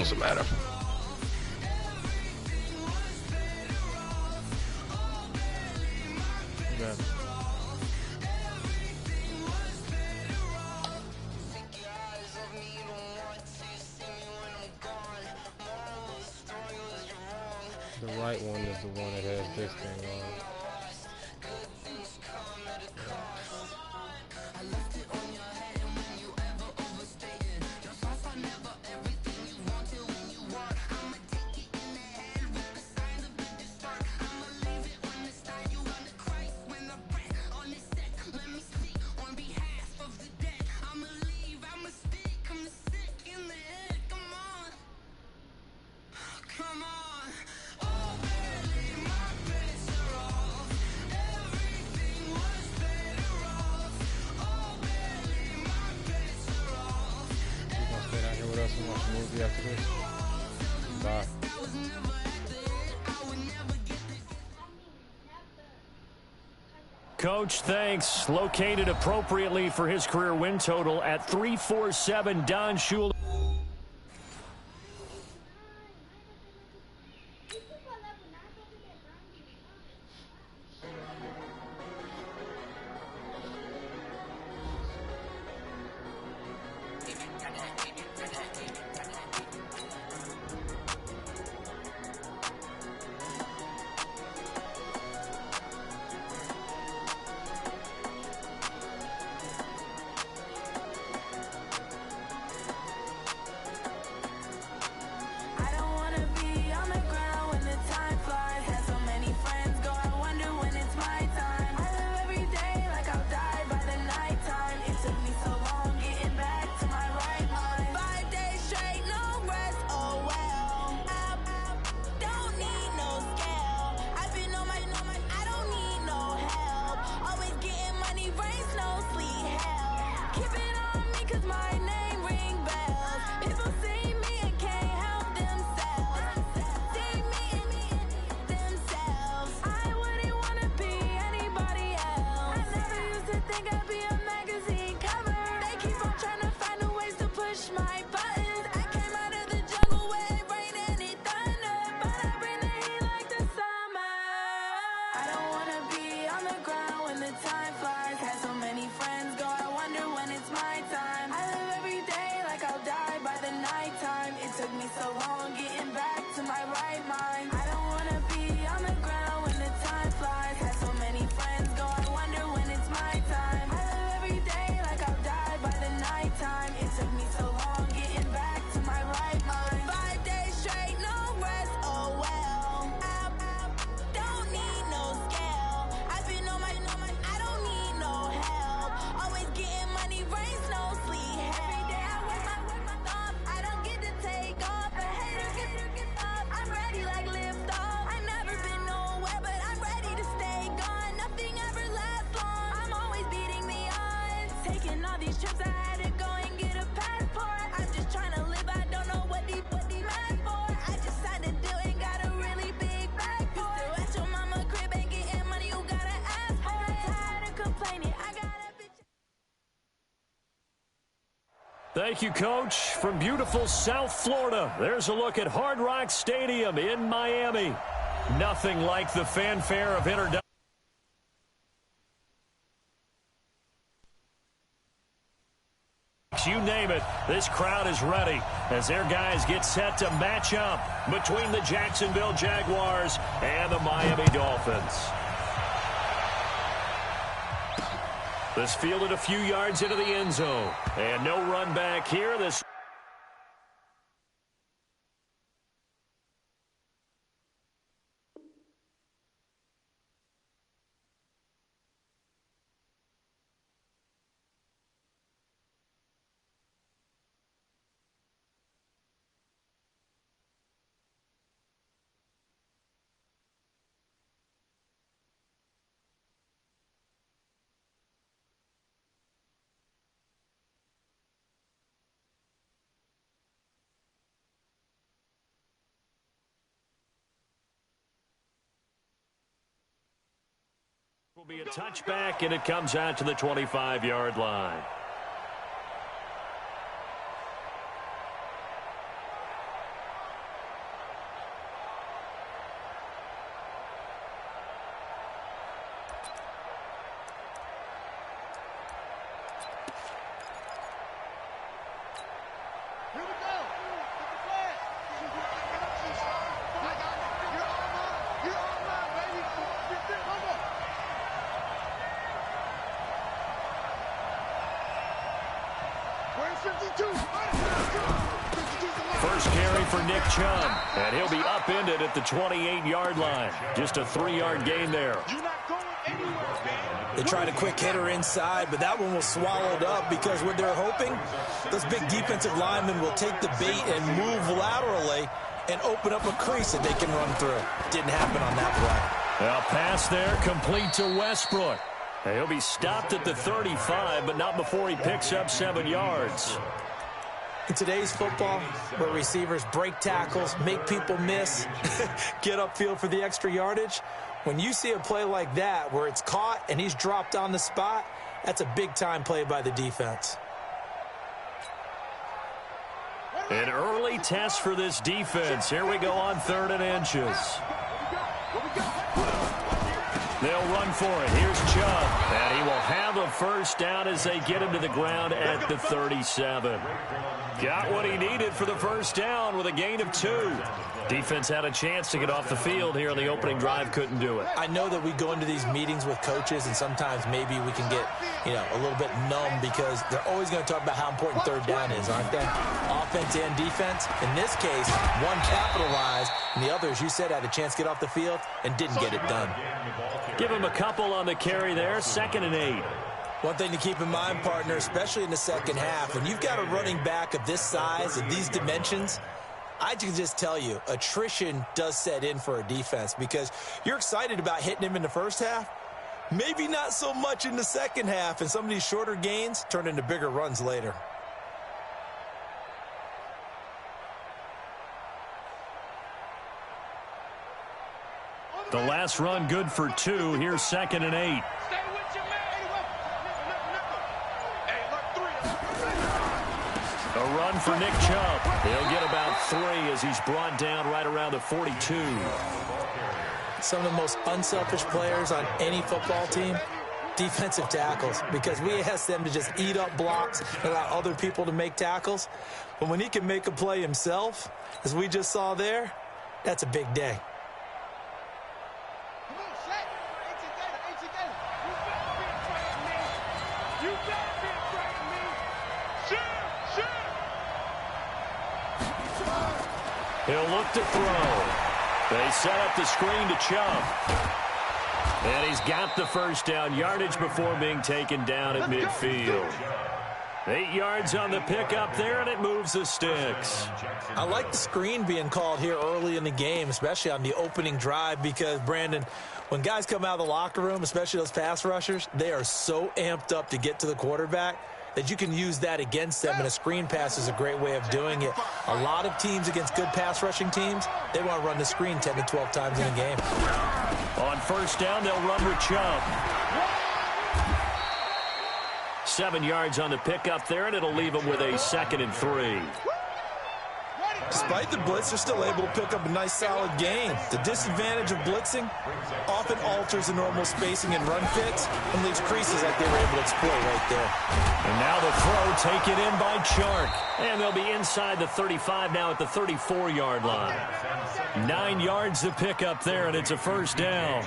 doesn't matter. Yeah. The right one is the one that has this thing on. After this. Bye. Coach, thanks. Located appropriately for his career win total at 347, Don Shula. Thank you, Coach. From beautiful South Florida, there's a look at Hard Rock Stadium in Miami. Nothing like the fanfare of introduction. You name it, this crowd is ready as their guys get set to match up between the Jacksonville Jaguars and the Miami Dolphins. This fielded a few yards into the end zone. And no run back here. This will be a touchback, and it comes out to the 25-yard line. carry for Nick Chubb, and he'll be upended at the 28-yard line. Just a 3-yard gain there. They tried a quick hitter inside, but that one was swallowed up because what they're hoping, those big defensive linemen will take the bait and move laterally and open up a crease that they can run through. Didn't happen on that play. A pass there complete to Westbrook. He'll be stopped at the 35, but not before he picks up 7 yards. In today's football, where receivers break tackles, make people miss, get upfield for the extra yardage, when you see a play like that where it's caught and he's dropped on the spot, that's a big-time play by the defense. An early test for this defense. Here we go on 3rd and inches. They'll run for it. Here's Chubb. And he will have a first down as they get him to the ground at the 37. Got what he needed for the first down with a gain of 2. Defense had a chance to get off the field here on the opening drive, couldn't do it. I know that we go into these meetings with coaches, and sometimes maybe we can get, a little bit numb because they're always going to talk about how important 3rd down is, aren't they? Offense and defense. In this case, one capitalized, and the other, as you said, had a chance to get off the field and didn't get it done. Give him a couple on the carry there, 2nd and 8. One thing to keep in mind, partner, especially in the second half, when you've got a running back of this size and these dimensions, I can just tell you, attrition does set in for a defense because you're excited about hitting him in the first half, maybe not so much in the second half, and some of these shorter gains turn into bigger runs later. The last run good for 2. Here's 2nd and 8. A run for Nick Chubb. He'll get about 3 as he's brought down right around the 42. Some of the most unselfish players on any football team, defensive tackles, because we ask them to just eat up blocks and allow other people to make tackles. But when he can make a play himself, as we just saw there, that's a big day. He'll look to throw. They set up the screen to Chubb. And he's got the first down, yardage before being taken down at midfield. 8 yards on the pickup there, and it moves the sticks. I like the screen being called here early in the game, especially on the opening drive, because, Brandon, when guys come out of the locker room, especially those pass rushers, they are so amped up to get to the quarterback that you can use that against them, and a screen pass is a great way of doing it. A lot of teams against good pass rushing teams, they want to run the screen 10 to 12 times in a game. On first down, they'll run with Chubb. 7 yards on the pickup there, and it'll leave them with a 2nd and 3. Despite the blitz, they're still able to pick up a nice solid gain. The disadvantage of blitzing often alters the normal spacing and run fits and leaves creases like they were able to exploit right there. And now the throw taken in by Chark. And they'll be inside the 35 now at the 34-yard line. 9 yards to pick up there, and it's a first down.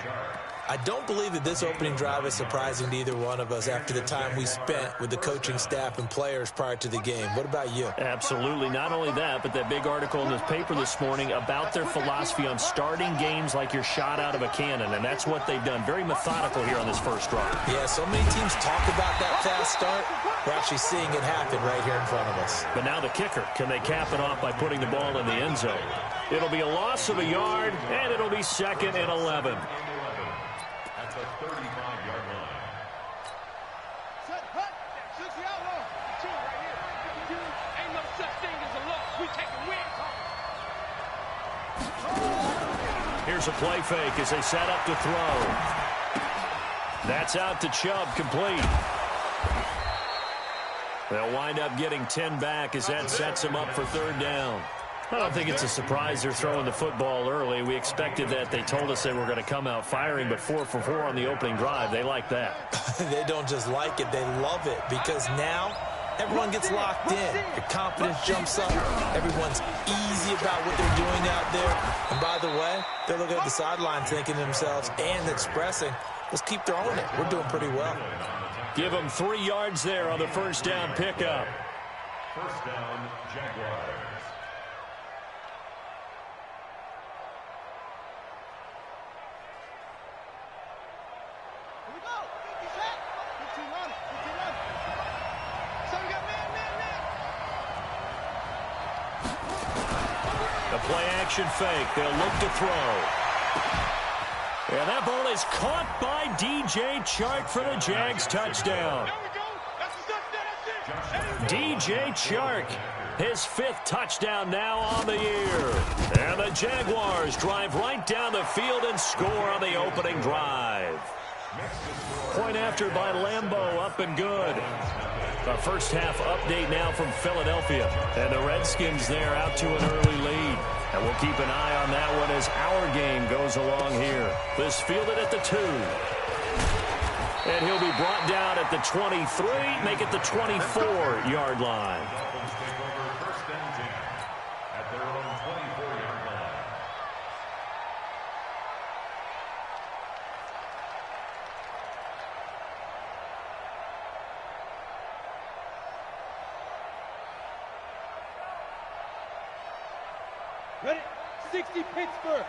I don't believe that this opening drive is surprising to either one of us after the time we spent with the coaching staff and players prior to the game. What about you? Absolutely. Not only that, but that big article in the paper this morning about their philosophy on starting games like you're shot out of a cannon, and that's what they've done. Very methodical here on this first drive. Yeah, so many teams talk about that fast start. We're actually seeing it happen right here in front of us. But now the kicker. Can they cap it off by putting the ball in the end zone? It'll be a loss of a yard, and it'll be 2nd and 11. At the 35-yard line. Set, hut, 60 outlaw. Two right here. Ain't no such thing as a loss. We taking wins. Here's a play fake as they set up to throw. That's out to Chubb, complete. They'll wind up getting 10 back as that sets them up for 3rd down. I don't think it's a surprise they're throwing the football early. We expected that. They told us they were going to come out firing, but 4 for 4 on the opening drive. They like that. They don't just like it, they love it, because now everyone gets locked in. Your confidence jumps up. Everyone's easy about what they're doing out there. And by the way, they're looking at the sideline thinking to themselves and expressing, let's keep throwing it. We're doing pretty well. Give them 3 yards there on the first down pickup. First down, Jaguars. play action fake. They'll look to throw. And that ball is caught by DJ Chark for the Jags touchdown. DJ Chark, his 5th touchdown now on the year. And the Jaguars drive right down the field and score on the opening drive. Point after by Lambeau, up and good. A first half update now from Philadelphia. And the Redskins there out to an early lead. And we'll keep an eye on that one as our game goes along here. This fielded at the 2. And he'll be brought down at the 23, make it the 24-yard line. Ready? 60 Pittsburgh.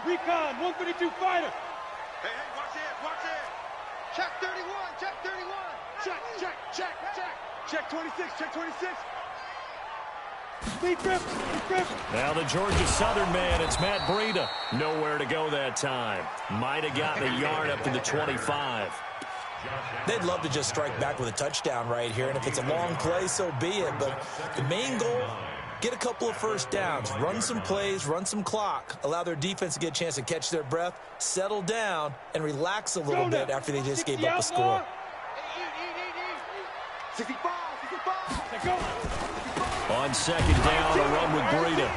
Recon, 152 fighter. Hey, watch it. Check 31, check 31. Check. Check 26, check 26. Speed grip. Now the Georgia Southern man, it's Matt Breida. Nowhere to go that time. Might have gotten a yard up to the 25. They'd love to just strike back with a touchdown right here, and if it's a long play, so be it. But the main goal, get a couple of first downs, run some plays, run some clock, allow their defense to get a chance to catch their breath, settle down, and relax a little bit after they just gave up a score. 65. On second down, a run with Breida.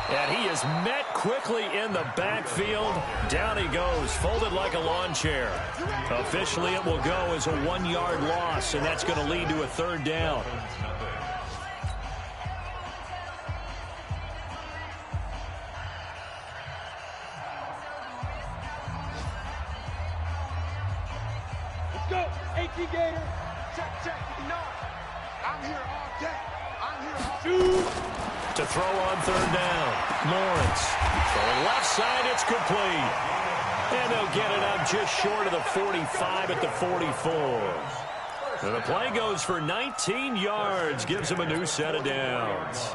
And he is met quickly in the backfield. Down he goes, folded like a lawn chair. Officially, it will go as a 1-yard loss, and that's going to lead to a 3rd down. Let's go. 18 Gator. Check. I'm here all day. To throw on 3rd down. Lawrence. Throwing left side, it's complete. And they'll get it up just short of the 45 at the 44. And the play goes for 19 yards. Gives them a new set of downs.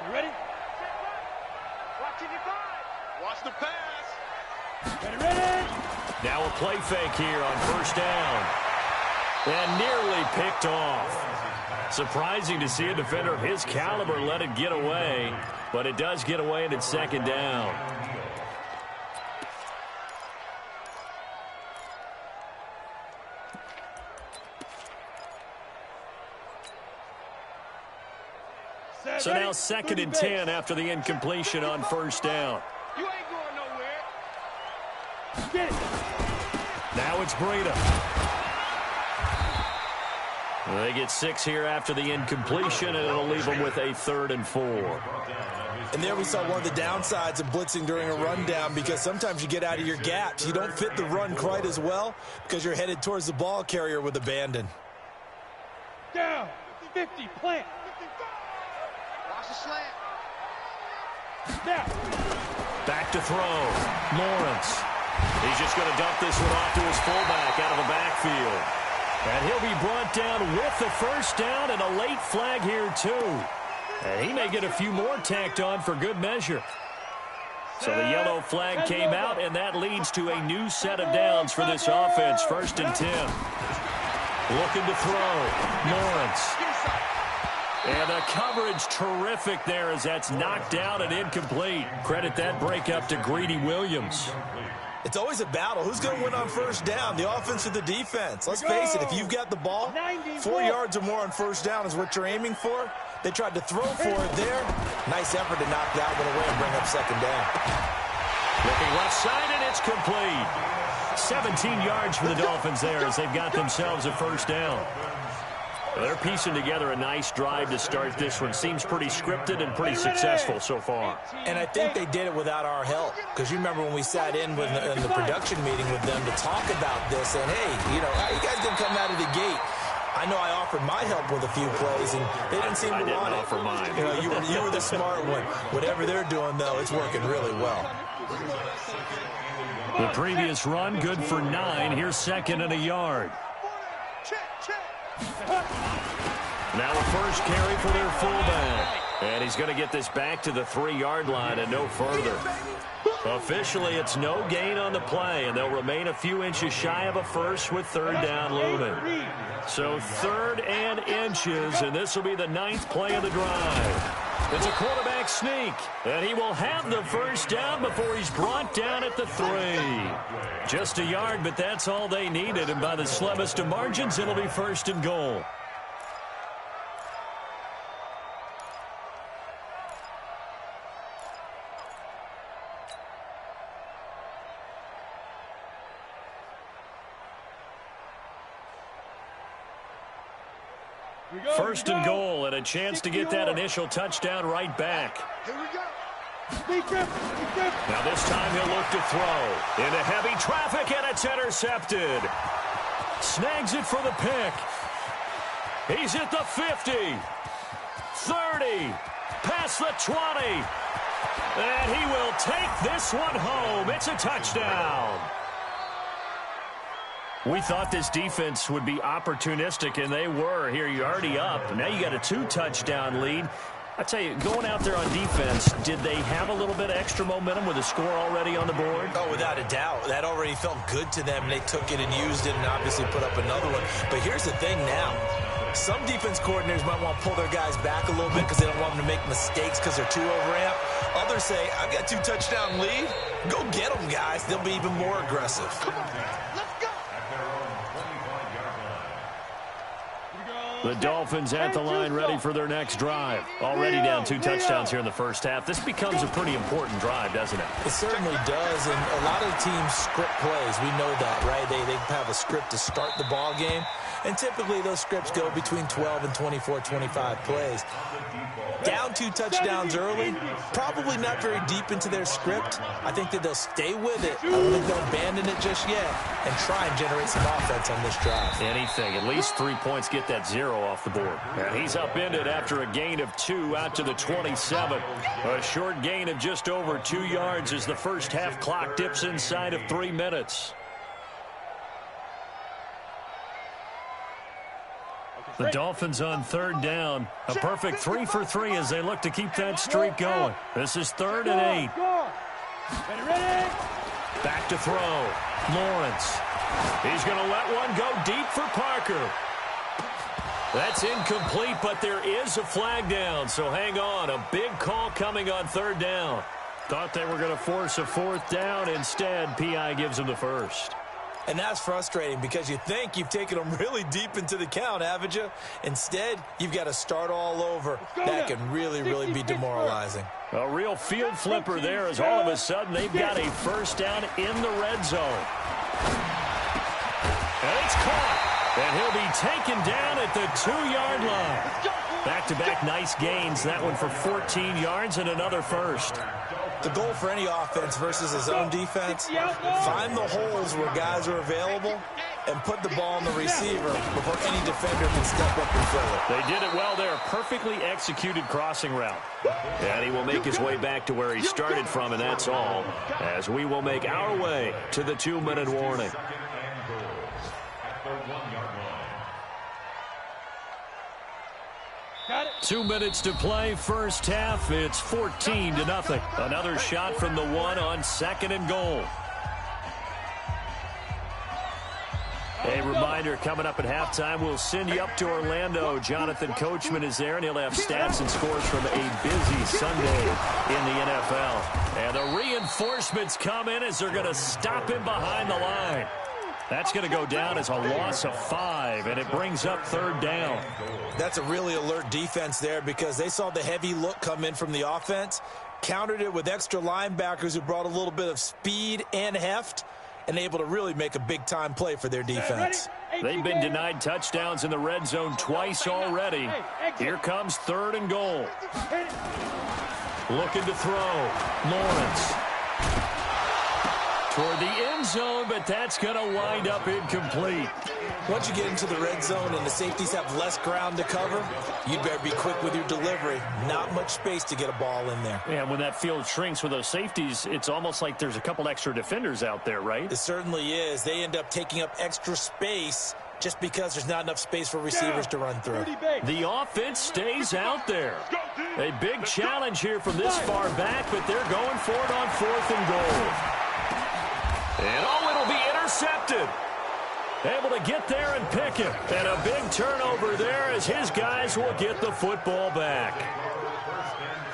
You ready? Watch the pass. Ready. Now a play fake here on 1st down. And nearly picked off. Surprising to see a defender of his caliber let it get away. But it does get away, and it's 2nd down. So now 2nd and 10 after the incompletion on 1st down. You ain't going nowhere. Get it. Now it's Breida. They get 6 here after the incompletion, and it'll leave them with a 3rd and 4. And there we saw one of the downsides of blitzing during a rundown, because sometimes you get out of your gaps. You don't fit the run quite as well because you're headed towards the ball carrier with abandon. Down. 50. Plant. Watch the slant. Now. Back to throw. Lawrence. He's just going to dump this one off to his fullback out of the backfield. And he'll be brought down with the 1st down and a late flag here, too. And he may get a few more tacked on for good measure. So the yellow flag came out, and that leads to a new set of downs for this offense. 1st and 10. Looking to throw. Lawrence. And the coverage terrific there as that's knocked down and incomplete. Credit that breakup to Greedy Williams. It's always a battle. Who's going to win on 1st down, the offense or the defense? Let's face it, if you've got the ball, 4 yards or more on 1st down is what you're aiming for. They tried to throw for it there. Nice effort to knock that one away and bring up 2nd down. Looking left side, and it's complete. 17 yards for the Dolphins there as they've got themselves a 1st down. They're piecing together a nice drive to start this one. Seems pretty scripted and pretty successful so far. And I think they did it without our help. Because you remember when we sat in the production meeting with them to talk about this, and hey, you know, how you guys didn't come out of the gate. I know I offered my help with a few plays, and they didn't seem to want it. I didn't offer mine. You know, you were the smart one. Whatever they're doing, though, it's working really well. The previous run, good for 9. Here's 2nd and a yard. Check. Now a first carry for their fullback. And he's going to get this back to the 3-yard line and no further. Officially, it's no gain on the play, and they'll remain a few inches shy of a first with third down looming. So 3rd and inches, and this will be the 9th play of the drive. It's a quarterback sneak, and he will have the first down before he's brought down at the 3. Just a yard, but that's all they needed, and by the slimmest of margins, it'll be 1st and goal. First and goal, and a chance to get that initial touchdown right back. Here we go. Now this time he'll look to throw. Into heavy traffic, and it's intercepted. Snags it for the pick. He's at the 50. 30. Past the 20. And he will take this one home. It's a touchdown. We thought this defense would be opportunistic, and they were. Here, you're already up. Now you got a 2-touchdown lead. I tell you, going out there on defense, did they have a little bit of extra momentum with a score already on the board? Oh, without a doubt. That already felt good to them. They took it and used it and obviously put up another one. But here's the thing now. Some defense coordinators might want to pull their guys back a little bit because they don't want them to make mistakes because they're too overamped. Others say, I've got 2-touchdown lead. Go get them, guys. They'll be even more aggressive. The Dolphins at the line ready for their next drive. Already down 2 touchdowns here in the first half. This becomes a pretty important drive, doesn't it? It certainly does, and a lot of teams script plays. We know that, right? They have a script to start the ball game, and typically those scripts go between 12 and 24, 25 plays. Down 2 touchdowns early, probably not very deep into their script. I think that they'll stay with it. I don't think they'll abandon it just yet and try and generate some offense on this drive. Anything. At least 3 points, get that 0 off the board. And he's upended after a gain of 2 out to the 27. A short gain of just over 2 yards as the first half clock dips inside of 3 minutes. The Dolphins on 3rd down. A perfect 3 for 3 as they look to keep that streak going. This is 3rd and 8. Back to throw. Lawrence. He's going to let one go deep for Parker. That's incomplete, but there is a flag down, so hang on. A big call coming on 3rd down. Thought they were going to force a 4th down. Instead, P.I. gives them the first. And that's frustrating because you think you've taken them really deep into the count, haven't you? Instead, you've got to start all over. That can really, really be demoralizing. A real field flipper there as all of a sudden they've got a first down in the red zone. And it's caught. And he'll be taken down at the 2-yard line. Back-to-back nice gains. That one for 14 yards and another first. The goal for any offense versus his own defense, find the holes where guys are available and put the ball on the receiver before any defender can step up and fill it. They did it well there. Perfectly executed crossing route. And he will make his way back to where he started from, and that's all, as we will make our way to the 2-minute warning. 2 minutes to play, first half. It's 14-0. Another shot from the 1 on 2nd and goal. A reminder, coming up at halftime, we'll send you up to Orlando. Jonathan Coachman is there, and he'll have stats and scores from a busy Sunday in the NFL. And the reinforcements come in as they're going to stop him behind the line. That's going to go down as a loss of 5, and it brings up 3rd down. That's a really alert defense there because they saw the heavy look come in from the offense, countered it with extra linebackers who brought a little bit of speed and heft, and able to really make a big-time play for their defense. They've been denied touchdowns in the red zone twice already. Here comes 3rd and goal. Looking to throw. Lawrence. Toward the end zone, but that's going to wind up incomplete. Once you get into the red zone and the safeties have less ground to cover, you'd better be quick with your delivery. Not much space to get a ball in there. Yeah, when that field shrinks with those safeties, it's almost like there's a couple extra defenders out there, right? It certainly is. They end up taking up extra space just because there's not enough space for receivers to run through. The offense stays out there. A big challenge here from this far back, but they're going for it on 4th and goal. And it'll be intercepted. Able to get there and pick it. And a big turnover there as his guys will get the football back.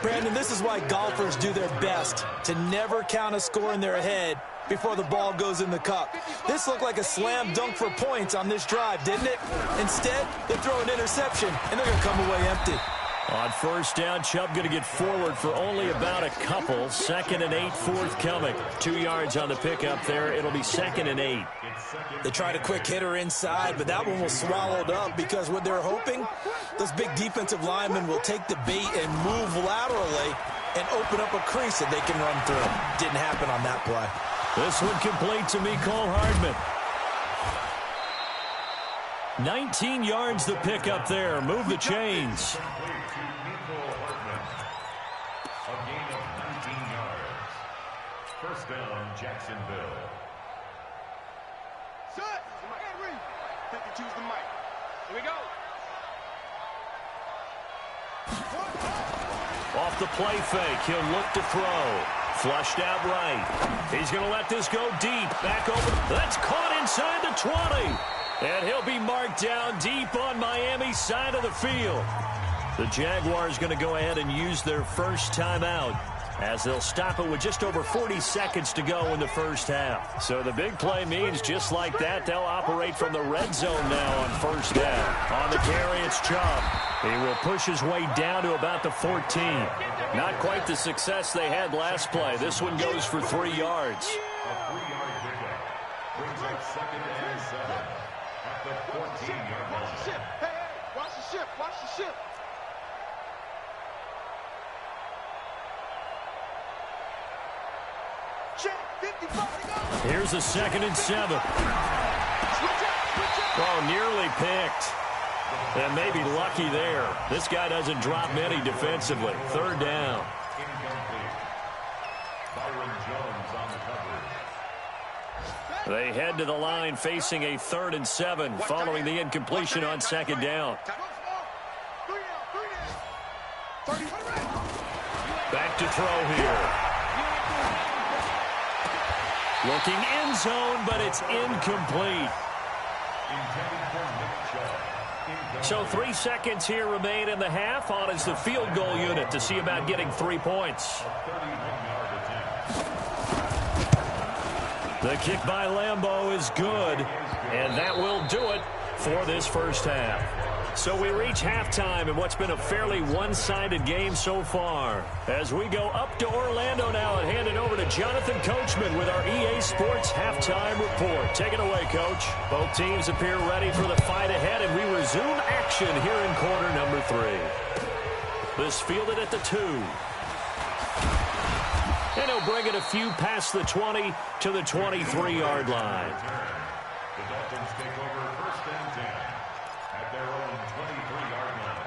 Brandon, this is why golfers do their best to never count a score in their head before the ball goes in the cup. This looked like a slam dunk for points on this drive, didn't it? Instead, they throw an interception, and they're going to come away empty. On 1st down, Chubb going to get forward for only about a couple. 2nd and 8 forthcoming. 2 yards on the pickup there. It'll be 2nd and 8. They tried a quick hitter inside, but that one was swallowed up because what they're hoping, those big defensive linemen will take the bait and move laterally and open up a crease that they can run through. Didn't happen on that play. This one complete to Mecole Hardman. 19 yards the pickup there. Move the chains. A gain of 19 yards. 1st down, Jacksonville. Set. And read. Pick and choose the mic. Here we go. Off the play fake, he'll look to throw. Flushed out right. He's going to let this go deep. Back over. That's caught inside the 20. And he'll be marked down deep on Miami's side of the field. The Jaguars going to go ahead and use their first timeout as they'll stop it with just over 40 seconds to go in the 1st half. So the big play means just like that, they'll operate from the red zone now on 1st down. On the carry, it's Chubb. He will push his way down to about the 14. Not quite the success they had last play. This one goes for 3 yards. A 3-yard pickup. Brings up 2nd and 7 at the 14-yard line. Watch the ship. Hey, watch the ship. Watch the ship. Here's a 2nd and 7. Oh, nearly picked. And maybe lucky there. This guy doesn't drop many defensively. 3rd down. Incomplete. Byron Jones on the coverage. They head to the line facing a 3rd and 7 following the incompletion on 2nd down. Back to throw here. Looking end zone, but it's incomplete. So 3 seconds here remain in the half. On is the field goal unit to see about getting 3 points. The kick by Lambeau is good, and that will do it for this 1st half. So we reach halftime in what's been a fairly one-sided game so far. As we go up to Orlando now and hand it over to Jonathan Coachman with our EA Sports Halftime Report. Take it away, Coach. Both teams appear ready for the fight ahead, and we resume action here in quarter number 3. This fielded at the 2. And he'll bring it a few past the 20 to the 23-yard line. The Dolphins take over 1st and 10 at their own 23-yard line.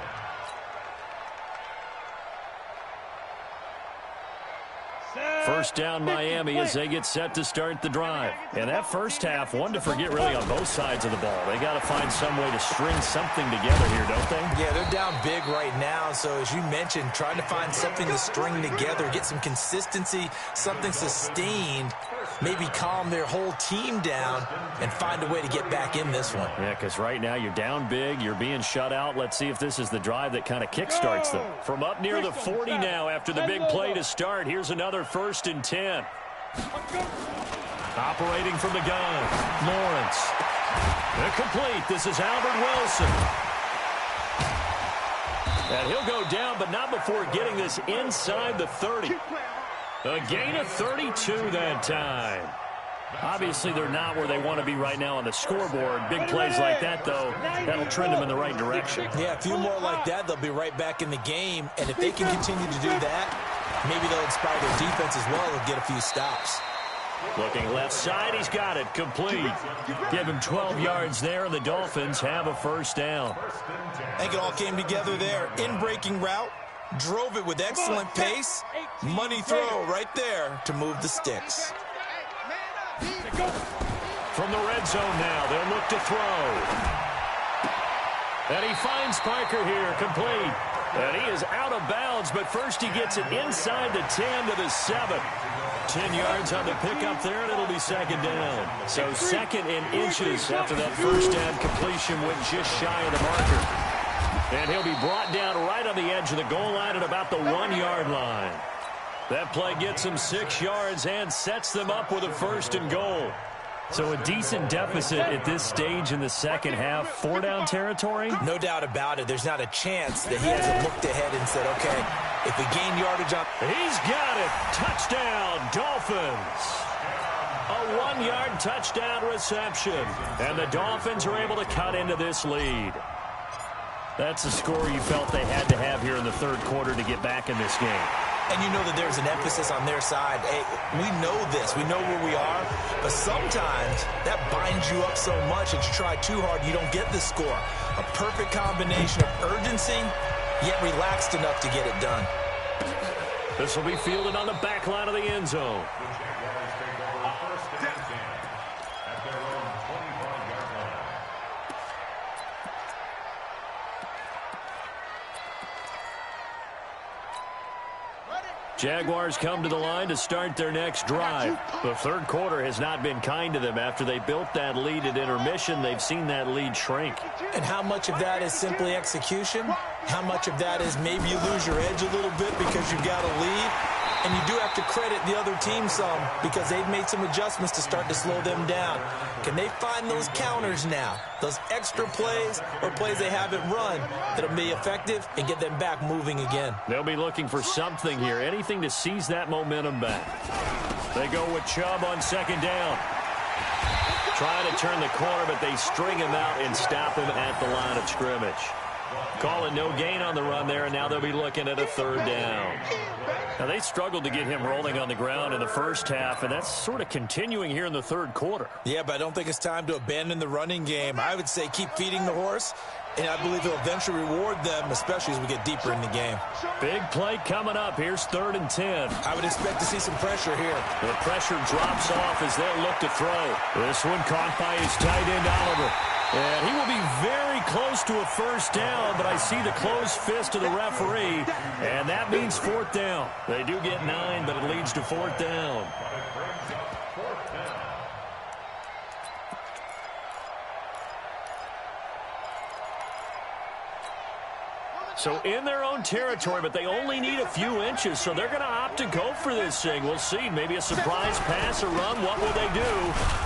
First down Miami as they get set to start the drive. And that 1st half, one to forget really on both sides of the ball. They got to find some way to string something together here, don't they? Yeah, they're down big right now. So as you mentioned, trying to find something to string together, get some consistency, something sustained, maybe calm their whole team down and find a way to get back in this one. Yeah, because right now you're down big, you're being shut out. Let's see if this is the drive that kind of kickstarts them. From up near the 40 now after the big play to start, here's another 1st and 10. Operating from the gun, Lawrence. Incomplete. This is Albert Wilson. And he'll go down, but not before getting this inside the 30. A gain of 32 that time. Obviously, they're not where they want to be right now on the scoreboard. Big plays like that, though, that'll trend them in the right direction. Yeah, a few more like that, they'll be right back in the game. And if they can continue to do that, maybe they'll inspire their defense as well and get a few stops. Looking left side, he's got it. Complete. Give him 12 yards there, and the Dolphins have a 1st down. I think it all came together there. In-breaking route, drove it with excellent pace. Money throw right there to move the sticks. From the red zone now, they'll look to throw. And he finds Parker here, complete. And he is out of bounds, but first he gets it inside the 10 to the 7. 10 yards on the pickup there, and it'll be second down. So second in inches after that first down completion went just shy of the marker. And he'll be brought down right on the edge of the goal line at about the 1-yard line. That play gets him 6 yards and sets them up with a first and goal. So a decent deficit at this stage in the second half. 4-down territory? No doubt about it. There's not a chance that he hasn't looked ahead and said, okay, if we gain yardage on... He's got it. Touchdown, Dolphins. A 1-yard touchdown reception. And the Dolphins are able to cut into this lead. That's a score you felt they had to have here in the third quarter to get back in this game. And you know that there's an emphasis on their side. Hey, we know this. We know where we are. But sometimes that binds you up so much that you try too hard, you don't get the score. A perfect combination of urgency, yet relaxed enough to get it done. This will be fielded on the back line of the end zone. Jaguars come to the line to start their next drive. The third quarter has not been kind to them. After they built that lead at intermission, they've seen that lead shrink. And how much of that is simply execution? How much of that is maybe you lose your edge a little bit because you've got a lead? And you do have to credit the other team some because they've made some adjustments to start to slow them down. Can they find those counters now, those extra plays or plays they haven't run that'll be effective and get them back moving again? They'll be looking for something here, anything to seize that momentum back. They go with Chubb on second down. Trying to turn the corner, but they string him out and stop him at the line of scrimmage. Call it no gain on the run there, and now they'll be looking at a third down. Now, they struggled to get him rolling on the ground in the first half, and that's sort of continuing here in the third quarter. Yeah, but I don't think it's time to abandon the running game. I would say keep feeding the horse, and I believe he'll eventually reward them, especially as we get deeper in the game. Big play coming up. Here's 3rd and 10. I would expect to see some pressure here. The pressure drops off as they'll look to throw. This one caught by his tight end, Oliver. And he will be very close to a first down, but I see the closed fist of the referee, and that means 4th down. They do get 9, but it leads to 4th down. So in their own territory, but they only need a few inches, so they're going to opt to go for this thing. We'll see. Maybe a surprise pass or run. What will they do?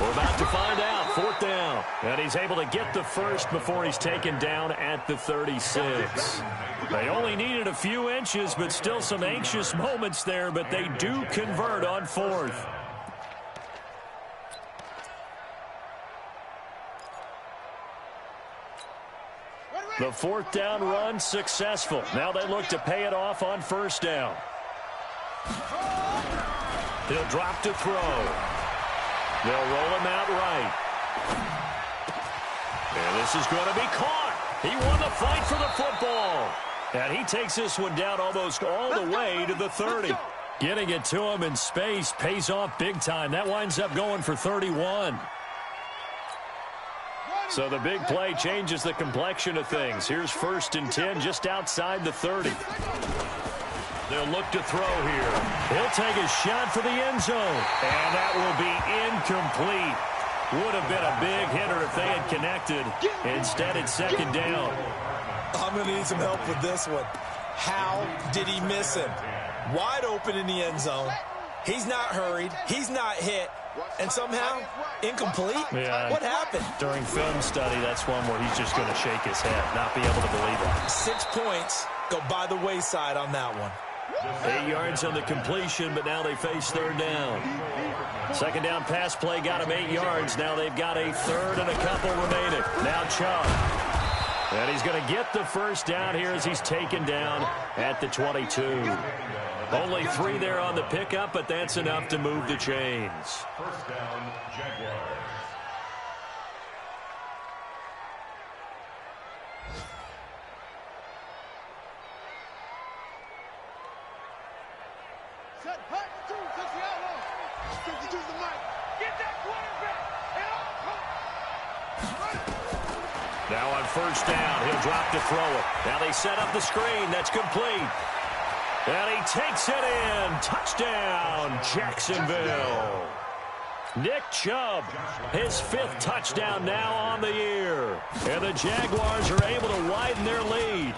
We're about to find out. 4th down. And he's able to get the first before he's taken down at the 36. They only needed a few inches, but still some anxious moments there, but they do convert on 4th. The 4th down run successful. Now they look to pay it off on 1st down. He'll drop to throw. They'll roll him out right. And this is going to be caught. He won the fight for the football. And he takes this one down almost all the way to the 30. Getting it to him in space pays off big time. That winds up going for 31. So the big play changes the complexion of things. Here's 1st and 10 just outside the 30. They'll look to throw here. He'll take a shot for the end zone. And that will be incomplete. Would have been a big hitter if they had connected. Instead, it's 2nd down. I'm going to need some help with this one. How did he miss him? Wide open in the end zone. He's not hurried. He's not hit. And somehow, incomplete? Yeah. What happened? During film study, that's one where he's just going to shake his head, not be able to believe it. 6 points go by the wayside on that one. 8 yards on the completion, but now they face 3rd down. 2nd down pass play got him 8 yards. Now they've got a 3rd and a couple remaining. Now Chubb. And he's going to get the 1st down here as he's taken down at the 22. Only 3 there on the pickup, but that's enough to move the chains. 1st down, Jaguars. Set, hut, 2, 60 out long. 52's the mic. Get that quarterback. Now on first down, he'll drop to throw it. Now they set up the screen. That's complete. And he takes it in. Touchdown, Jacksonville. Nick Chubb, his 5th touchdown now on the year. And the Jaguars are able to widen their lead.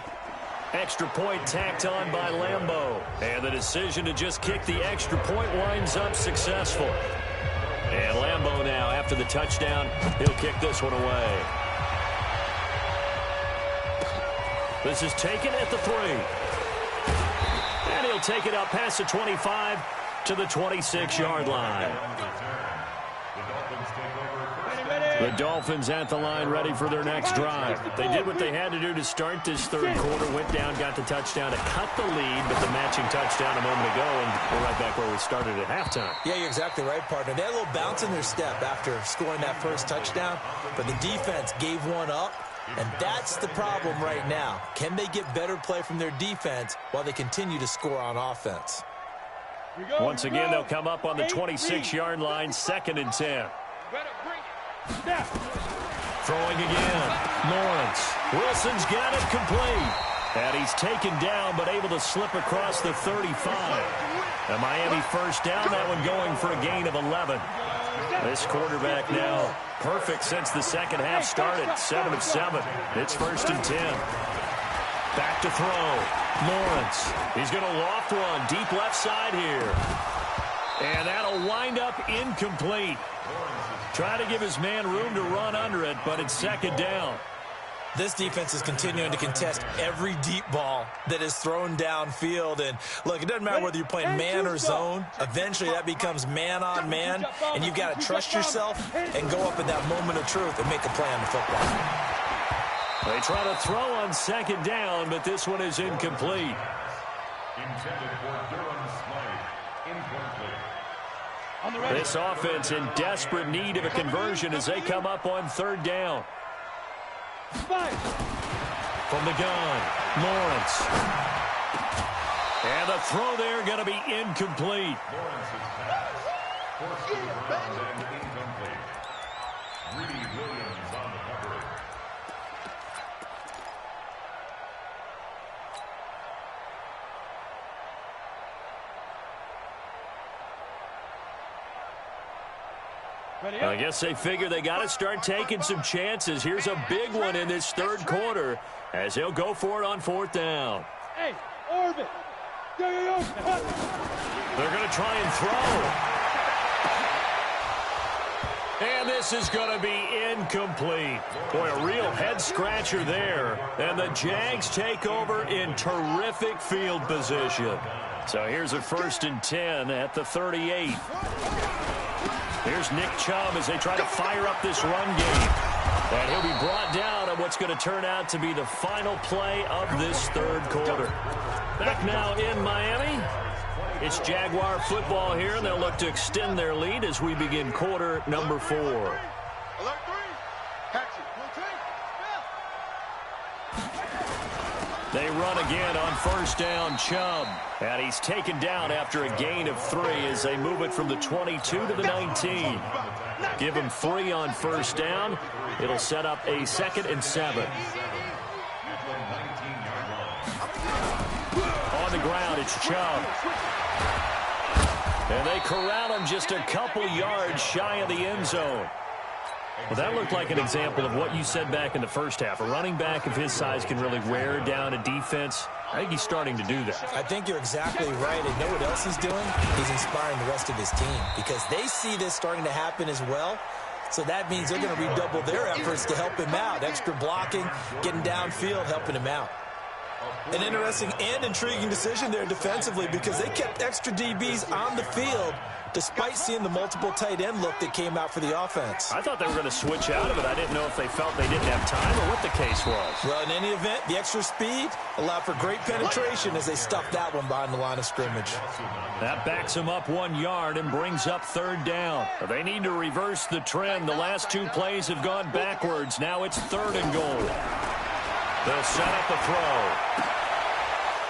Extra point tacked on by Lambeau. And the decision to just kick the extra point winds up successful. And Lambeau now, after the touchdown, he'll kick this one away. This is taken at the 3. And he'll take it up past the 25 to the 26-yard line. The Dolphins at the line ready for their next drive. They did what they had to do to start this third quarter. Went down, got the touchdown to cut the lead, but the matching touchdown a moment ago, and we're right back where we started at halftime. Yeah, you're exactly right, partner. They had a little bounce in their step after scoring that first touchdown, but the defense gave one up, and that's the problem right now. Can they get better play from their defense while they continue to score on offense? Once again, they'll come up on the 26-yard line, 2nd and 10. Throwing again. Lawrence. Wilson's got it complete. And he's taken down, but able to slip across the 35. A Miami first down, that one going for a gain of 11. This quarterback now perfect since the second half started. 7 of 7. It's 1st and 10. Back to throw. Lawrence. He's going to loft one deep left side here. And that'll wind up incomplete. Try to give his man room to run under it, but it's 2nd down. This defense is continuing to contest every deep ball that is thrown downfield. And, look, it doesn't matter whether you're playing man or zone. Eventually, that becomes man on man, and you've got to trust yourself and go up in that moment of truth and make a play on the football. They try to throw on 2nd down, but this one is incomplete. Intended for Durham Smythe. Incomplete. This offense in desperate need of a conversion as they come up on 3rd down. From the gun, Lawrence. And the throw there going to be incomplete. Lawrence's pass. Forced to the ground and incomplete. Greedy Williams on the cover. I guess they figure they got to start taking some chances. Here's a big one in this third quarter as he'll go for it on 4th down. Hey, Orbit. They're going to try and throw. And this is going to be incomplete. Boy, a real head-scratcher there. And the Jags take over in terrific field position. So here's a 1st and 10 at the 38. Here's Nick Chubb as they try to fire up this run game. And he'll be brought down on what's going to turn out to be the final play of this third quarter. Back now in Miami. It's Jaguar football here, and they'll look to extend their lead as we begin quarter number 4. Alert 3. Catch it. They run again on 1st down, Chubb. And he's taken down after a gain of 3 as they move it from the 22 to the 19. Give him 3 on 1st down. It'll set up a 2nd and 7. On the ground, it's Chubb. And they corral him just a couple yards shy of the end zone. Well, that looked like an example of what you said back in the first half. A running back of his size can really wear down a defense. I think he's starting to do that. I think you're exactly right. And you know what else he's doing? He's inspiring the rest of his team because they see this starting to happen as well. So that means they're going to redouble their efforts to help him out. Extra blocking, getting downfield, helping him out. An interesting and intriguing decision there defensively because they kept extra DBs on the field despite seeing the multiple tight end look that came out for the offense. I thought they were going to switch out of it. I didn't know if they felt they didn't have time or what the case was. Well, in any event, the extra speed allowed for great penetration as they stuffed that one behind the line of scrimmage. That backs them up 1 yard and brings up 3rd down. They need to reverse the trend. The last 2 plays have gone backwards. Now it's 3rd and goal. They'll set up the throw.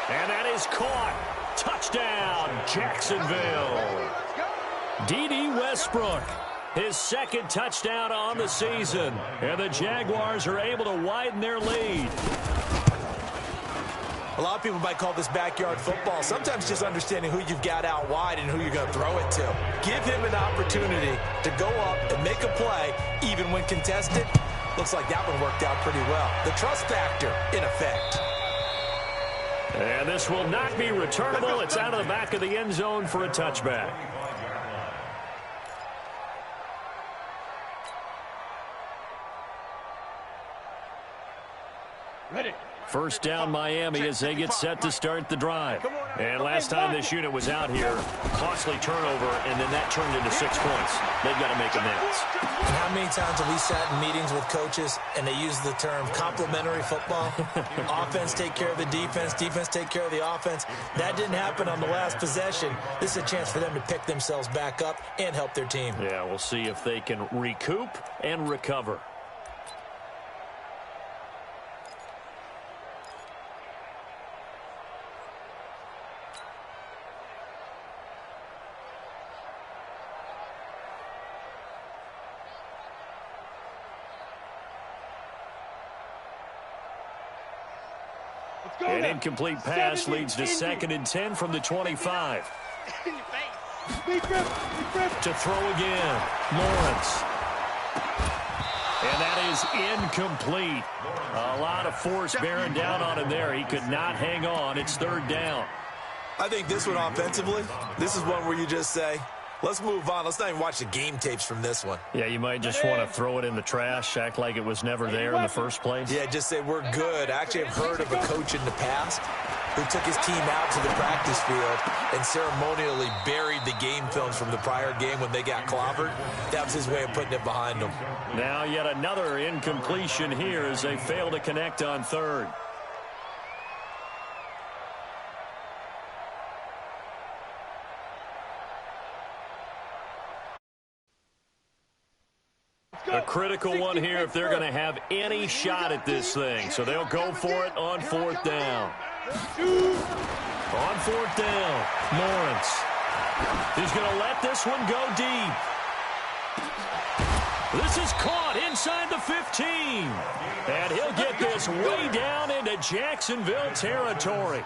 And that is caught. Touchdown, Jacksonville. D.D. Westbrook His second touchdown on the season. And the Jaguars are able to widen their lead. A lot of people might call this backyard football. Sometimes just understanding who you've got out wide and who you're going to throw it to. Give him an opportunity to go up and make a play, even when contested. Looks like that one worked out pretty well. The trust factor in effect. And this will not be returnable. It's out of the back of the end zone for a touchback. Ready. First down Miami as they get set to start the drive. And last time this unit was out here, costly turnover, and then that turned into 6 points. They've got to make amends. And how many times have we sat in meetings with coaches and they use the term complementary football? Offense take care of the defense, defense take care of the offense. That didn't happen on the last possession. This is a chance for them to pick themselves back up and help their team. Yeah, we'll see if they can recoup and recover. An incomplete pass leads to 2nd and 10 from the 25. To throw again, Lawrence. And that is incomplete. A lot of force bearing down on him there. He could not hang on. It's 3rd down. I think this one offensively, this is one where you just say, let's move on. Let's not even watch the game tapes from this one. Yeah, you might just want to throw it in the trash, act like it was never there in the first place. Yeah, just say we're good. I actually have heard of a coach in the past who took his team out to the practice field and ceremonially buried the game films from the prior game when they got clobbered. That was his way of putting it behind them. Now yet another incompletion here as they fail to connect on 3rd. A critical one here if they're going to have any shot at this thing. So they'll go for it on 4th down. On 4th down, Lawrence. He's going to let this one go deep. This is caught inside the 15. And he'll get this way down into Jacksonville territory.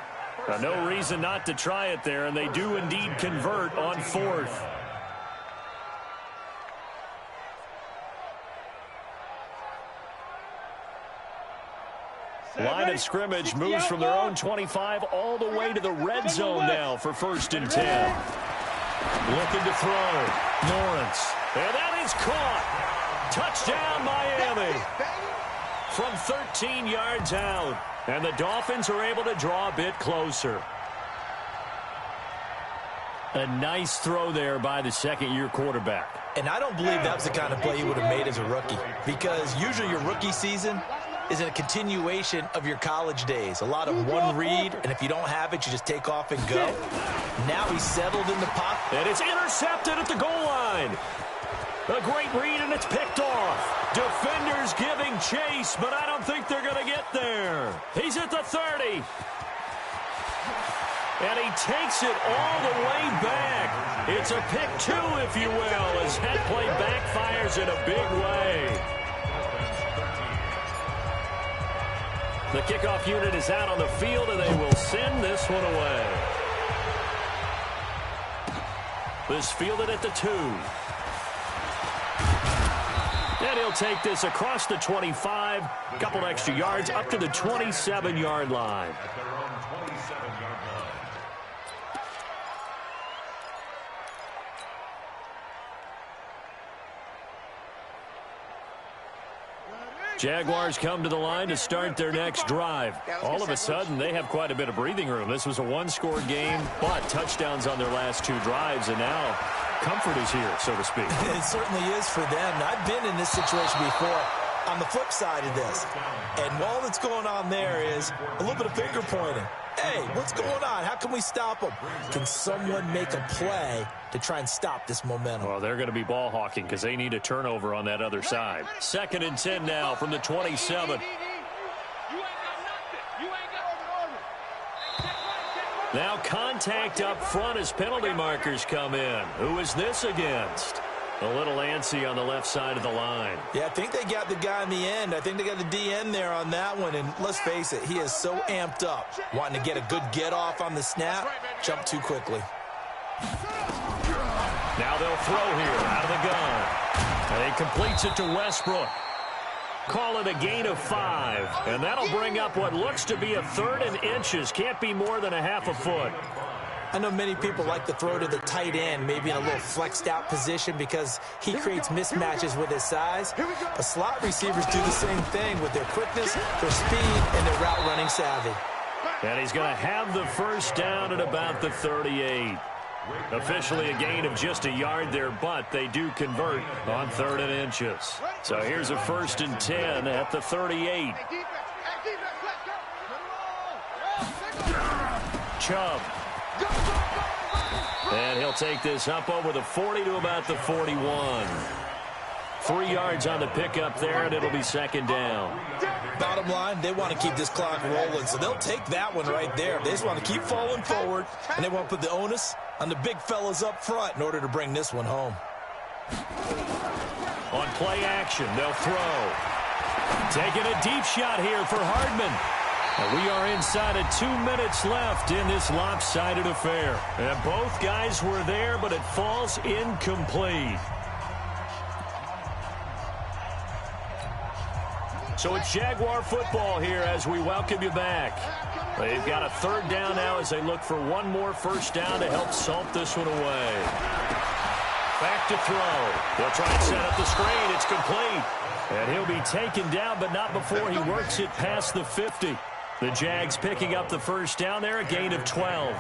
No reason not to try it there, and they do indeed convert on 4th. Line of scrimmage moves from their own 25 all the way to the red zone now for 1st and 10. Looking to throw. Lawrence. And that is caught. Touchdown, Miami. From 13 yards out. And the Dolphins are able to draw a bit closer. A nice throw there by the second-year quarterback. And I don't believe that was the kind of play he would have made as a rookie, because usually your rookie season is a continuation of your college days. A lot of one read, and if you don't have it, you just take off and go. Now he's settled in the pocket. And it's intercepted at the goal line. A great read, and it's picked off. Defenders giving chase, but I don't think they're going to get there. He's at the 30. And he takes it all the way back. It's a pick 2, if you will, as that play backfires in a big way. The kickoff unit is out on the field, and they will send this one away. This fielded at the 2. And he'll take this across the 25, a couple extra yards, up to the 27-yard line. Jaguars come to the line to start their next drive. All of a sudden, they have quite a bit of breathing room. This was a one-score game, but touchdowns on their last 2 drives, and now comfort is here, so to speak. It certainly is for them. I've been in this situation before on the flip side of this. And all that's going on there is a little bit of finger pointing. Hey, what's going on? How can we stop them? Can someone make a play to try and stop this momentum? Well, they're going to be ball hawking because they need a turnover on that other side. 2nd and 10 now from the 27. Now contact up front as penalty markers come in. Who is this against? A little antsy on the left side of the line. Yeah, I think they got the guy in the end. I think they got the DN there on that one. And let's face it, he is so amped up, wanting to get a good get-off on the snap, jump too quickly. Now they'll throw here out of the gun. And he completes it to Westbrook. Call it a gain of 5. And that'll bring up what looks to be a 3rd and inches. Can't be more than a half a foot. I know many people like to throw to the tight end, maybe in a little flexed out position because he creates mismatches with his size. But slot receivers do the same thing with their quickness, their speed, and their route running savvy. And he's going to have the first down at about the 38. Officially a gain of just a yard there, but they do convert on 3rd and inches. So here's a 1st and 10 at the 38. Chubb. And he'll take this up over the 40 to about the 41. 3 yards on the pickup there, and it'll be 2nd down. Bottom line, they want to keep this clock rolling, so they'll take that one right there. They just want to keep falling forward, and they want to put the onus on the big fellas up front in order to bring this one home. On play action, they'll throw. Taking a deep shot here for Hardman. And we are inside of 2 minutes left in this lopsided affair. And both guys were there, but it falls incomplete. So it's Jaguar football here as we welcome you back. They've got a 3rd down now as they look for one more 1st down to help salt this one away. Back to throw. They'll try and set up the screen. It's complete. And he'll be taken down, but not before he works it past the 50. The Jags picking up the 1st down there, a gain of 12.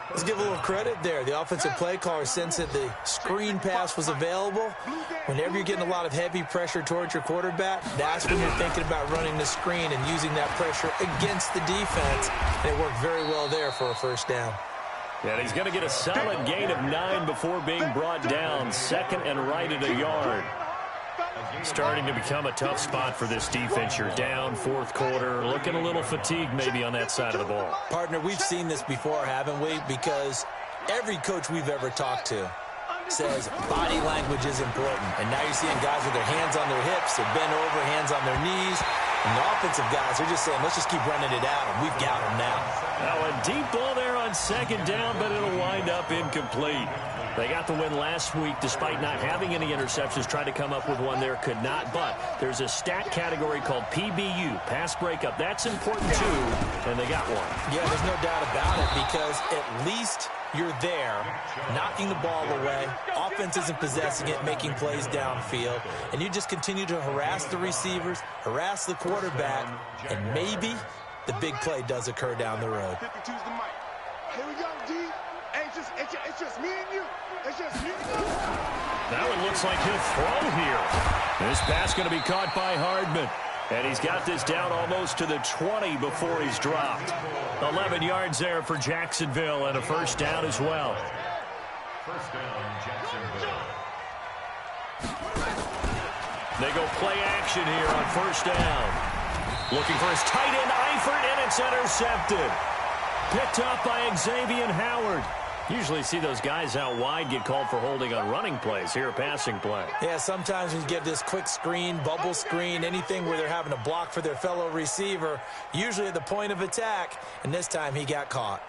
Let's give a little credit there. The offensive play caller sensed that the screen pass was available. Whenever you're getting a lot of heavy pressure towards your quarterback, that's when you're thinking about running the screen and using that pressure against the defense. And it worked very well there for a 1st down. And he's going to get a solid gain of 9 before being brought down. 2nd and right at a yard. Starting to become a tough spot for this defense. You're down 4th quarter, looking a little fatigued maybe on that side of the ball. Partner, we've seen this before, haven't we? Because every coach we've ever talked to says body language is important. And now you're seeing guys with their hands on their hips, they're bent over, hands on their knees. And the offensive guys are just saying, let's just keep running it out, and we've got them now. Now a deep ball there on 2nd down, but it'll wind up incomplete. They got the win last week despite not having any interceptions. Tried to come up with one there, could not. But there's a stat category called PBU, pass breakup. That's important too, and they got one. Yeah, there's no doubt about it because at least you're there, knocking the ball away. Offense isn't possessing it, making plays downfield. And you just continue to harass the receivers, harass the quarterback, and maybe the big play does occur down the road. Here we go, D. It's just me and you. It's just me and you. Now it looks like he'll throw here. This pass going to be caught by Hardman. And he's got this down almost to the 20 before he's dropped. 11 yards there for Jacksonville and a 1st down as well. 1st down, Jacksonville. They go play action here on 1st down. Looking for his tight end, Eifert, and it's intercepted. Picked up by Xavier Howard. Usually see those guys out wide get called for holding on running plays. Here, a passing play. Yeah, sometimes when you get this quick screen, bubble screen, anything where they're having to block for their fellow receiver, usually at the point of attack, and this time he got caught.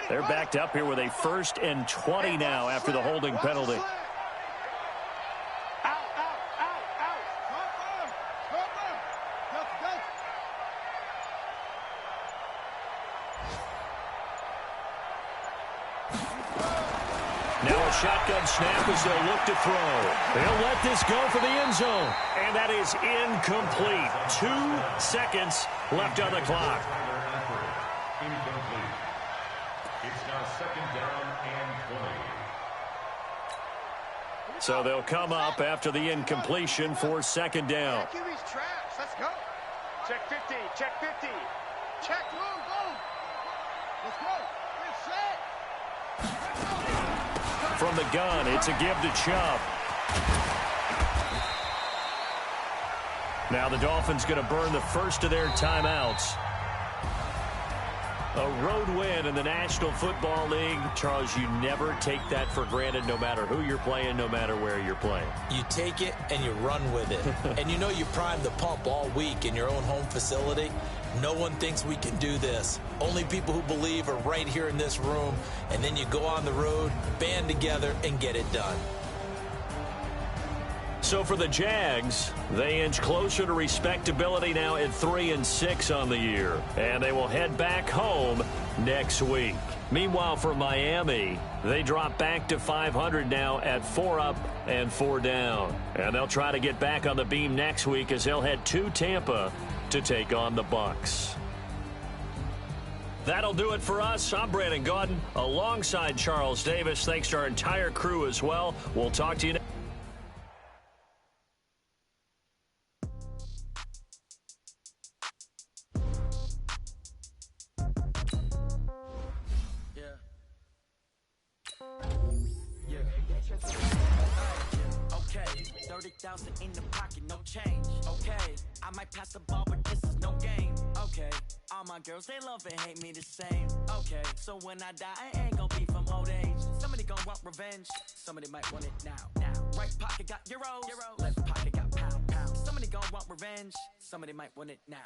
They're backed up here with a 1st and 20 now after the holding penalty. Now a shotgun snap as they'll look to throw. They'll let this go for the end zone. And that is incomplete. 2 seconds left on the clock. Incomplete. It's now 2nd down and 20. So they'll come up after the incompletion for 2nd down. QB's trash. Let's go. Check 50. Check 50. Check. Go. Let's go. Get set. From the gun, it's a give to Chubb. Now the Dolphins going to burn the first of their timeouts. A road win in the National Football League. Charles, you never take that for granted no matter who you're playing, no matter where you're playing. You take it and you run with it. And you know you primed the pump all week in your own home facility. No one thinks we can do this. Only people who believe are right here in this room. And then you go on the road, band together, and get it done. So for the Jags, they inch closer to respectability now at 3-6 on the year. And they will head back home next week. Meanwhile, for Miami, they drop back to 500 now at 4 up and 4 down. And they'll try to get back on the beam next week as they'll head to Tampa to take on the Bucs. That'll do it for us. I'm Brandon Gaudin alongside Charles Davis. Thanks to our entire crew as well. We'll talk to you next. In the pocket, no change. Okay, I might pass the ball, but this is no game. Okay, all my girls, they love and hate me the same. Okay, so when I die, I ain't gonna be from old age. Somebody gonna want revenge. Somebody might want it now. Right pocket got euros. Left pocket got pound. Somebody gonna want revenge. Somebody might want it now.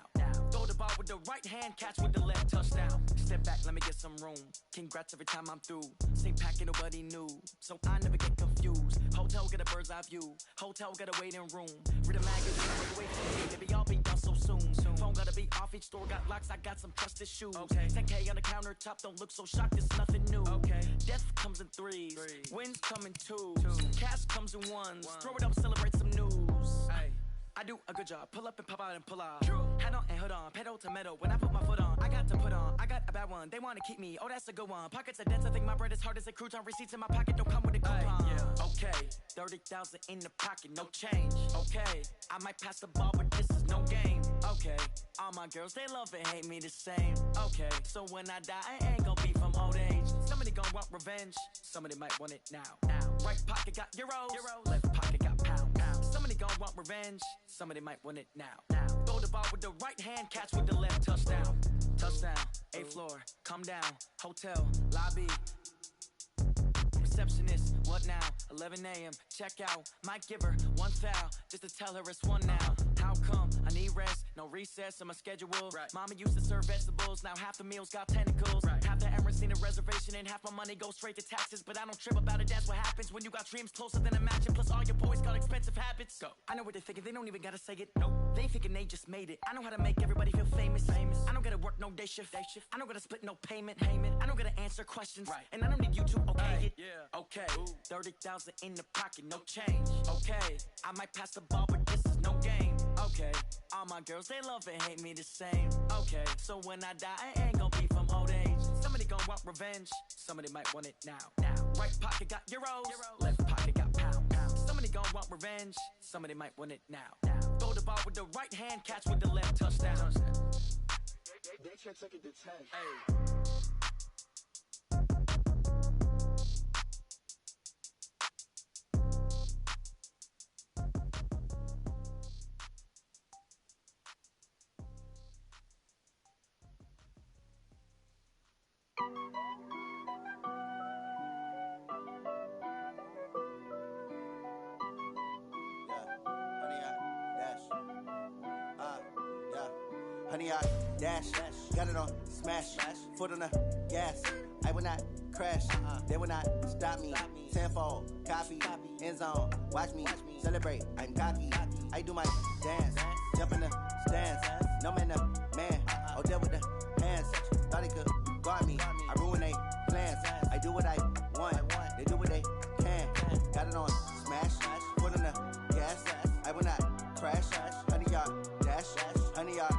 Throw the ball with the right hand, catch with the left, touchdown. Step back, let me get some room. Congrats every time I'm through. Stay packing, nobody knew, so I never get confused. Hotel get a bird's eye view. Hotel got a waiting room. Read a magazine, wait for me. Maybe I'll be done so soon. Phone gotta be off, each store got locks. I got some trusted shoes. Okay. 10K on the countertop, don't look so shocked. It's nothing new. Okay. Death comes in threes. Wins come in twos. Cash comes in ones. Throw it up, celebrate some news. Ay. I do a good job. Pull up and pop out and pull out. Head on and hood on. Pedal to metal. When I put my foot on, I got to put on. I got a bad one. They want to keep me. Oh, that's a good one. Pockets are dense. I think my bread is hard as a crouton. Receipts in my pocket don't come with a coupon. Okay. 30,000 in the pocket. No change. Okay. I might pass the ball, but this is no game. Okay. All my girls, they love and hate me the same. Okay. So when I die, I ain't gonna be from old age. Somebody gonna want revenge. Somebody might want it now. Right pocket got euros. Left pocket got pound. Somebody gonna want revenge. Somebody might want it now. Throw the ball with the right hand, catch with the left, touchdown. Touchdown, 8th floor, come down, hotel, lobby. Receptionist, what now? 11 a.m., check out. Might give her one foul, just to tell her it's one now. How come? I need rest, no recess in my schedule. Right. Mama used to serve vegetables, now half the meals got tentacles. Right. Half the Emirates need a reservation and half my money goes straight to taxes. But I don't trip about it, that's what happens when you got dreams closer than a match. And plus all your boys got expensive habits. Go. I know what they're thinking, they don't even gotta say it. Nope. They ain't thinking they just made it. I know how to make everybody feel famous. I don't gotta work no day shift. I don't gotta split no payment. I don't gotta answer questions. Right. And I don't need you to okay it. Yeah. Okay. 30,000 in the pocket, no change. Okay. I might pass the ball, but this is no game. Okay. All my girls, they love and hate me the same. Okay. So when I die, I ain't gonna be from old age. Somebody gonna want revenge. Somebody might want it now. Right pocket got euros. Left pocket got pound. Somebody gonna want revenge. Somebody might want it now. Throw the ball with the right hand, catch with the left, touchdown. They can't take it to 10. Hey. Honey, I dash, got it on smash, foot on the gas. I will not crash, they will not stop me. Tenfold, copy, end zone, watch me celebrate. I'm cocky, I do my dance, jump in the stands. No man, the man, oh, there with the hands. Thought he could guard me, I ruin they plans. I do what I want, they do what they can. Got it on smash, foot on the gas. I will not crash, honey, y'all dash, honey, y'all.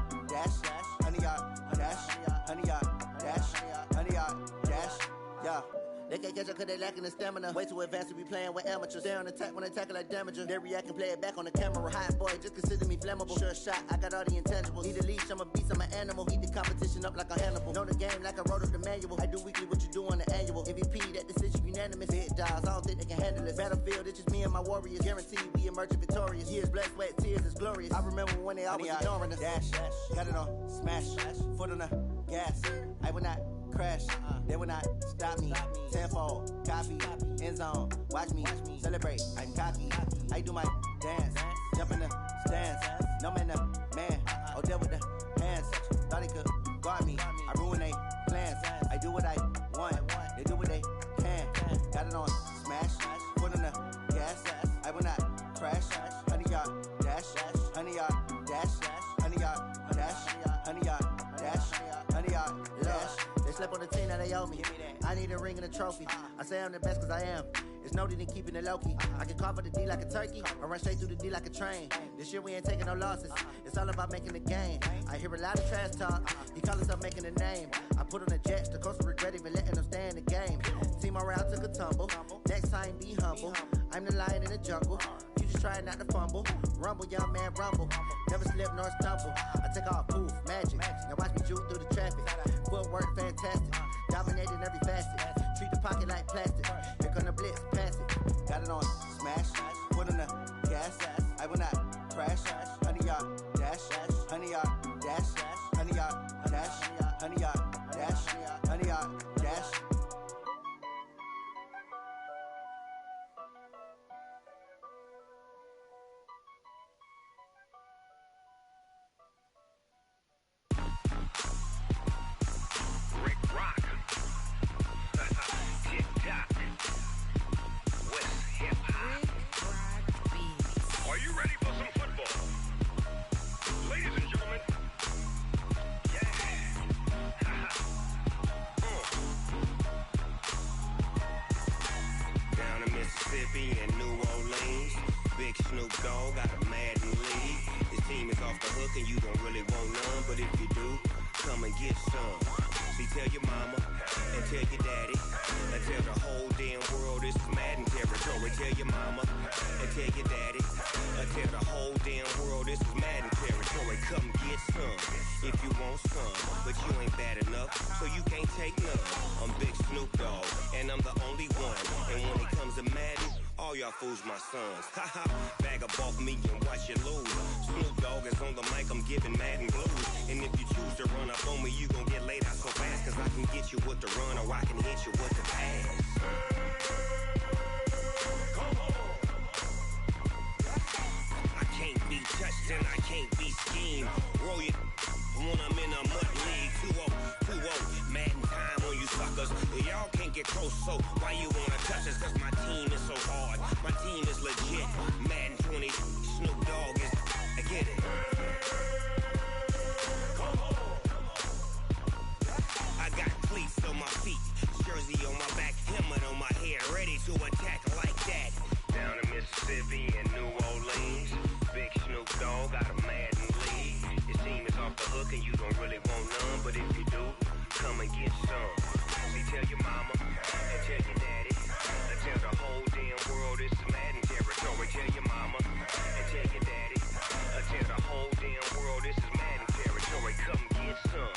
Honey, yard, dash, honey, yard, dash, honey, yard, dash, yeah. They can't catch up cause they lacking the stamina. Way too advanced to be playing with amateurs. They on attack when they tackle like damager. They react and play it back on the camera. Hot boy, just consider me flammable. Sure shot, I got all the intangibles. Need a leash, I'm a beast, I'm an animal. Heat the competition up like a Hannibal. Know the game like I wrote up the manual. I do weekly what you do on the annual. MVP, that decision unanimous. Hit dials, I don't think they can can handle it. Battlefield, it's just me and my warriors. Guaranteed we emerging victorious. Years, blood, sweat, tears, it's glorious. I remember when they always ignoring us. Dash, got it on, smash, foot on the gas. I will not crash, they will not stop me. Tenfold, copy, end zone, watch me celebrate. I'm cocky, I do my dance, jump in the stands. No man, man, oh, deal with the hands. Thought he could guard me, I ruin they plans. I do what I want, they do what they can. Got it on, smash, foot on the gas. I will not crash, 100-yard dash, 100-yard dash, 100-yard dash, 100-yard dash, 100-yard dash. They slept on the team that they owe me. I need a ring and a trophy. I say I'm the best cause I am. It's noted in keeping it low-key. I can carve for the D like a turkey, or run straight through the D like a train. This year we ain't taking no losses. It's all about making the game. I hear a lot of trash talk. He call himself making a name. I put on the Jets. The coach regret even letting them stay in the game. Team morale took a tumble. Next time be humble. I'm the lion in the jungle. You just try not to fumble. Rumble, young man, rumble. Never slip nor stumble. I take off, poof, magic. Now watch me juke through the traffic. Footwork fantastic. Dominating every facet. Treat the pocket like plastic. Here come the blitz, pass it. Got it on, smash. Foot on the gas. I will not crash. 100-yard dash. 100-yard dash. 100-yard dash. 100-yard dash. 100-yard dash. And New Orleans, big Snoop Dogg got a Madden lead. His team is off the hook and you don't really want none, but if you do, come and get some. See, tell your mama and tell your daddy and tell the whole damn world this is Madden territory. Tell your mama and tell your daddy and tell the whole damn world this is Madden territory. Come get some if you want some, but you ain't bad enough, so you can't take none. I'm Big Snoop Dogg and I'm the only one, and when it comes to Madden, all y'all fools my sons. Haha, bag up off me and watch you lose. Snoop Dogg is on the mic, I'm giving Madden blues. And if you choose to run up on me, you gon' get laid out so fast, cause I can get you with the run or I can hit you with the pass. I can't be touched and I can't be schemed. Roll you when I'm in a mud league. 2-0, Madden time on you suckers. Y'all can't get close, so why you wanna touch us? Cause my team is so hard, my team is legit. Madden 20, Snoop Dogg is, I get it. I got cleats on my feet, jersey on my back, helmet on my head, ready to attack like that. Down in Mississippi and New Orleans, big Snoop Dogg got a Madden lead. His team is off the hook and you don't really want none, but if you do, come and get some. See, tell your mama and tell your daddy and tell the whole damn world this is Madden territory. Tell your mama and tell your daddy and tell the whole damn world this is Madden territory. Come get some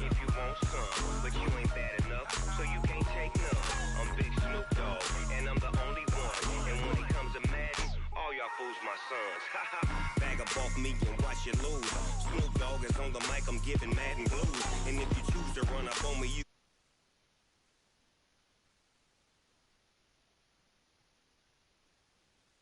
if you want some, but you ain't bad enough, so you can't take none. I'm Big Snoop Dogg and I'm the only one, and when it comes to Madden, all y'all fools my sons. Haha, bag up off me and watch you lose. Snoop Dogg is on the mic, I'm giving Madden blues, and if you choose to run up on me, you